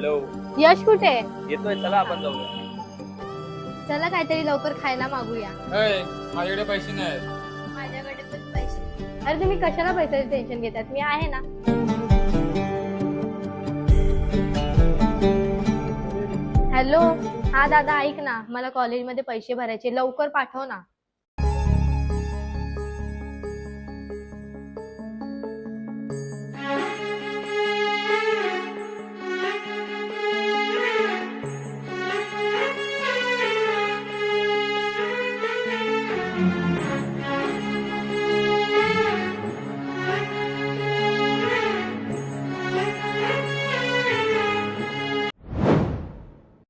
Hello. यश कुठे? येतोय, चला आपण जाऊया. चला काहीतरी लवकर खायला मागूया. माझ्याकडे पैसे नाहीत. माझ्याकडे पण पैसे. अरे तुम्ही कशाला पैशाचे टेन्शन घेतात, मी आहे ना. हॅलो. हा दादा ऐक ना, मला कॉलेजमध्ये पैसे भरायचे, लवकर पाठव ना.